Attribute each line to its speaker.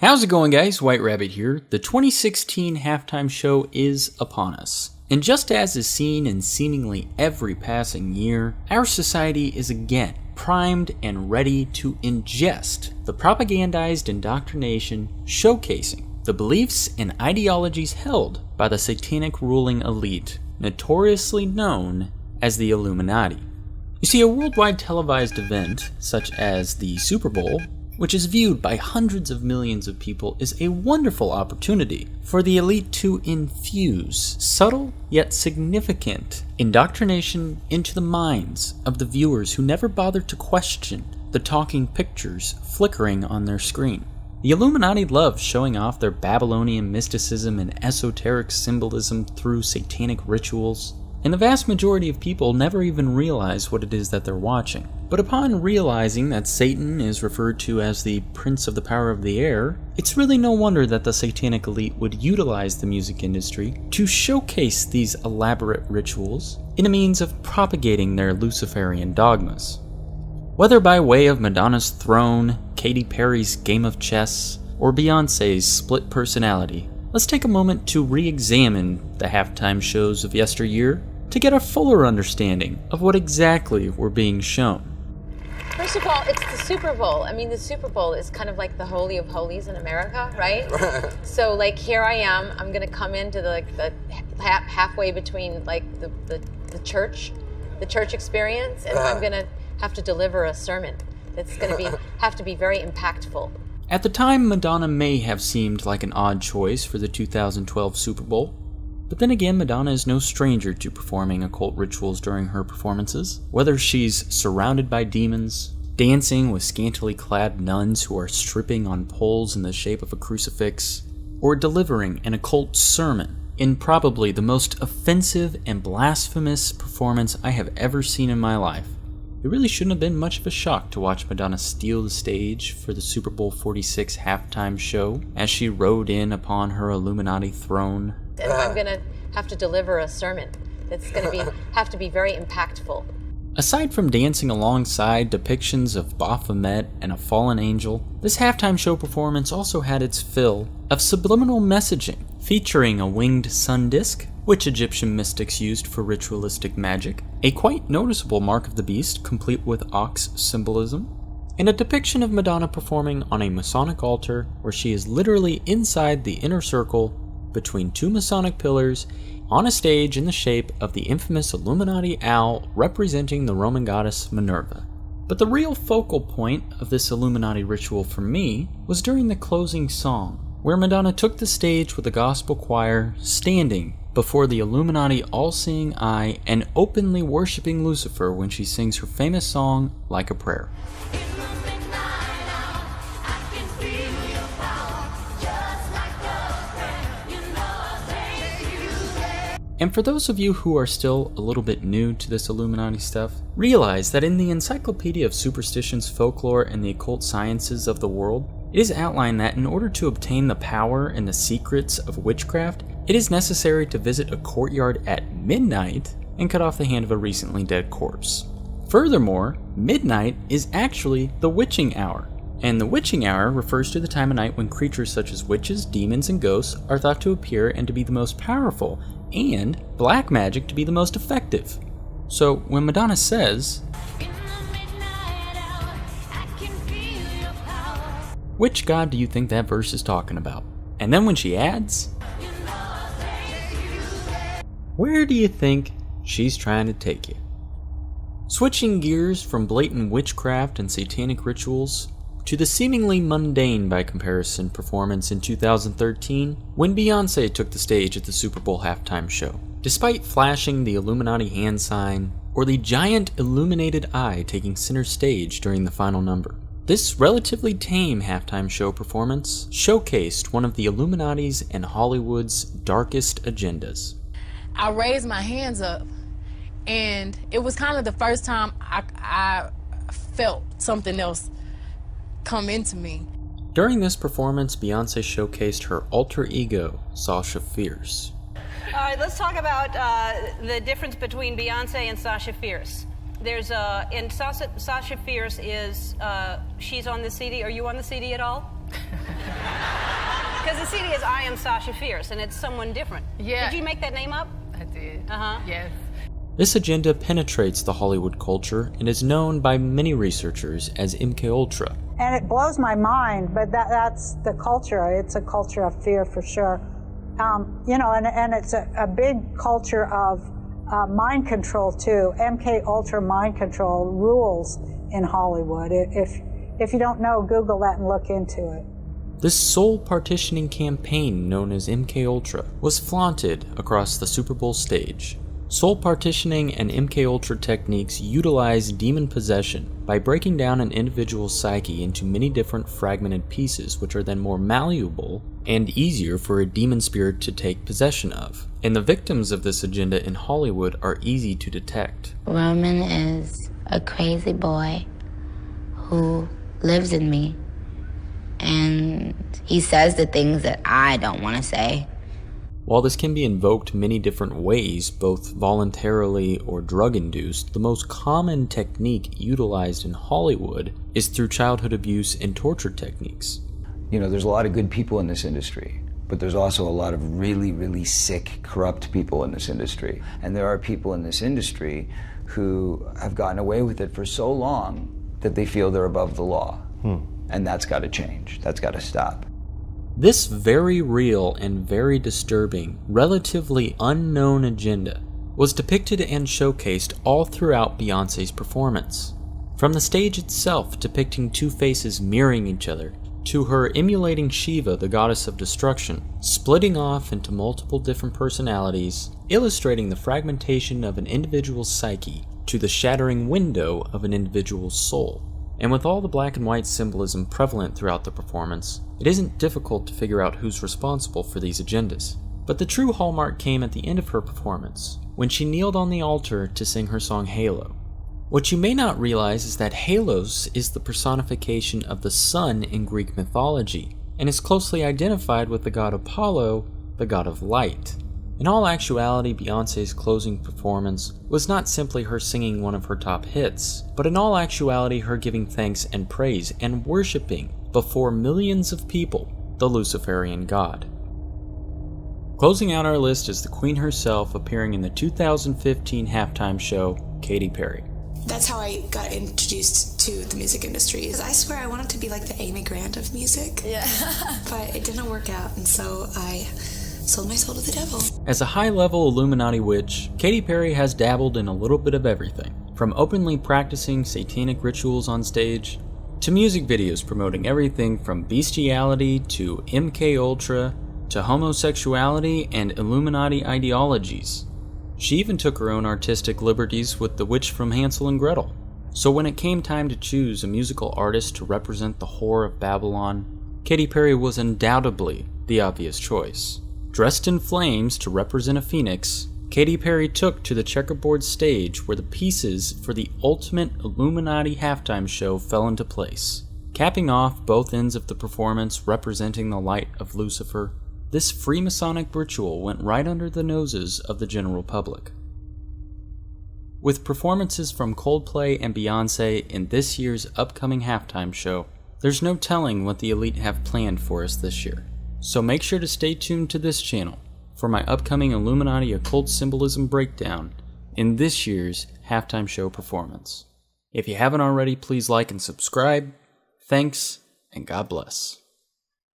Speaker 1: How's it going, guys? White Rabbit here. The 2016 halftime show is upon us. And just as is seen in seemingly every passing year, our society is again primed and ready to ingest the propagandized indoctrination showcasing the beliefs and ideologies held by the satanic ruling elite, notoriously known as the Illuminati. You see, a worldwide televised event, such as the Super Bowl, which is viewed by hundreds of millions of people, is a wonderful opportunity for the elite to infuse subtle yet significant indoctrination into the minds of the viewers who never bothered to question the talking pictures flickering on their screen. The Illuminati love showing off their Babylonian mysticism and esoteric symbolism through satanic rituals, and the vast majority of people never even realize what it is that they're watching. But upon realizing that Satan is referred to as the Prince of the Power of the Air, it's really no wonder that the satanic elite would utilize the music industry to showcase these elaborate rituals in a means of propagating their Luciferian dogmas. Whether by way of Madonna's throne, Katy Perry's game of chess, or Beyoncé's split personality, let's take a moment to re-examine the halftime shows of yesteryear to get a fuller understanding of what exactly we're being shown.
Speaker 2: First of all, it's the Super Bowl. I mean, the Super Bowl is kind of like the Holy of Holies in America, right? So, like, here I am. I'm going to come into the halfway between, like, the church experience, and I'm going to have to deliver a sermon that's going to have to be very impactful.
Speaker 1: At the time, Madonna may have seemed like an odd choice for the 2012 Super Bowl. But then again, Madonna is no stranger to performing occult rituals during her performances. Whether she's surrounded by demons, dancing with scantily clad nuns who are stripping on poles in the shape of a crucifix, or delivering an occult sermon in probably the most offensive and blasphemous performance I have ever seen in my life. It really shouldn't have been much of a shock to watch Madonna steal the stage for the Super Bowl 46 halftime show as she rode in upon her Illuminati throne.
Speaker 2: And I'm going to have to deliver a sermon that's going to have to be very impactful.
Speaker 1: Aside from dancing alongside depictions of Baphomet and a fallen angel, this halftime show performance also had its fill of subliminal messaging, featuring a winged sun disk, which Egyptian mystics used for ritualistic magic, a quite noticeable mark of the beast complete with ox symbolism, and a depiction of Madonna performing on a Masonic altar where she is literally inside the inner circle between two Masonic pillars on a stage in the shape of the infamous Illuminati owl representing the Roman goddess Minerva. But the real focal point of this Illuminati ritual for me was during the closing song, where Madonna took the stage with a gospel choir standing before the Illuminati all-seeing eye and openly worshipping Lucifer when she sings her famous song, Like a Prayer. And for those of you who are still a little bit new to this Illuminati stuff, realize that in the Encyclopedia of Superstitions, Folklore, and the Occult Sciences of the World, it is outlined that in order to obtain the power and the secrets of witchcraft, it is necessary to visit a courtyard at midnight and cut off the hand of a recently dead corpse. Furthermore, midnight is actually the witching hour, and the witching hour refers to the time of night when creatures such as witches, demons, and ghosts are thought to appear and to be the most powerful, and black magic to be the most effective. So when Madonna says, which god do you think that verse is talking about? And then when she adds, where do you think she's trying to take you? Switching gears from blatant witchcraft and satanic rituals to the seemingly mundane by comparison performance in 2013 when Beyoncé took the stage at the Super Bowl halftime show. Despite flashing the Illuminati hand sign or the giant illuminated eye taking center stage during the final number, this relatively tame halftime show performance showcased one of the Illuminati's and Hollywood's darkest agendas.
Speaker 3: I raised my hands up, and it was kind of the first time I felt something else come into me.
Speaker 1: During this performance, Beyoncé showcased her alter ego, Sasha Fierce.
Speaker 4: All right, let's talk about the difference between Beyoncé and Sasha Fierce. There's and Sasha Fierce is she's on the CD. Are you on the CD at all? Because the CD is I Am Sasha Fierce, and it's someone different.
Speaker 3: Yeah.
Speaker 4: Did you make that name up?
Speaker 3: I did.
Speaker 4: Uh-huh.
Speaker 3: Yes.
Speaker 1: This agenda penetrates the Hollywood culture and is known by many researchers as MKUltra.
Speaker 5: And it blows my mind, but that's the culture. It's a culture of fear for sure. And it's a big culture of mind control too. MKUltra mind control rules in Hollywood. If you don't know, Google that and look into it.
Speaker 1: This soul partitioning campaign known as MKUltra was flaunted across the Super Bowl stage. Soul partitioning and MKUltra techniques utilize demon possession by breaking down an individual's psyche into many different fragmented pieces, which are then more malleable and easier for a demon spirit to take possession of. And the victims of this agenda in Hollywood are easy to detect.
Speaker 6: Roman is a crazy boy who lives in me, and he says the things that I don't want to say.
Speaker 1: While this can be invoked many different ways, both voluntarily or drug-induced, the most common technique utilized in Hollywood is through childhood abuse and torture techniques.
Speaker 7: You know, there's a lot of good people in this industry, but there's also a lot of really, really sick, corrupt people in this industry. And there are people in this industry who have gotten away with it for so long that they feel they're above the law. And that's got to change. That's got to stop.
Speaker 1: This very real and very disturbing, relatively unknown agenda was depicted and showcased all throughout Beyoncé's performance. From the stage itself depicting two faces mirroring each other, to her emulating Shiva, the goddess of destruction, splitting off into multiple different personalities, illustrating the fragmentation of an individual's psyche, to the shattering window of an individual's soul. And with all the black and white symbolism prevalent throughout the performance, it isn't difficult to figure out who's responsible for these agendas. But the true hallmark came at the end of her performance, when she kneeled on the altar to sing her song Halo. What you may not realize is that Halos is the personification of the sun in Greek mythology, and is closely identified with the god Apollo, the god of light. In all actuality, Beyoncé's closing performance was not simply her singing one of her top hits, but in all actuality her giving thanks and praise and worshipping before millions of people the Luciferian god. Closing out our list is the Queen herself appearing in the 2015 halftime show, Katy Perry.
Speaker 8: That's how I got introduced to the music industry. I swear I wanted to be like the Amy Grant of music. Yeah. But it didn't work out, and so I sold my soul to the devil.
Speaker 1: As a high-level Illuminati witch, Katy Perry has dabbled in a little bit of everything, from openly practicing satanic rituals on stage, to music videos promoting everything from bestiality to MKUltra, to homosexuality and Illuminati ideologies. She even took her own artistic liberties with the witch from Hansel and Gretel. So when it came time to choose a musical artist to represent the Whore of Babylon, Katy Perry was undoubtedly the obvious choice. Dressed in flames to represent a phoenix, Katy Perry took to the checkerboard stage where the pieces for the ultimate Illuminati halftime show fell into place. Capping off both ends of the performance representing the light of Lucifer, this Freemasonic ritual went right under the noses of the general public. With performances from Coldplay and Beyoncé in this year's upcoming halftime show, there's no telling what the elite have planned for us this year. So make sure to stay tuned to this channel for my upcoming Illuminati occult symbolism breakdown in this year's halftime show performance. If you haven't already, please like and subscribe. Thanks, and God bless.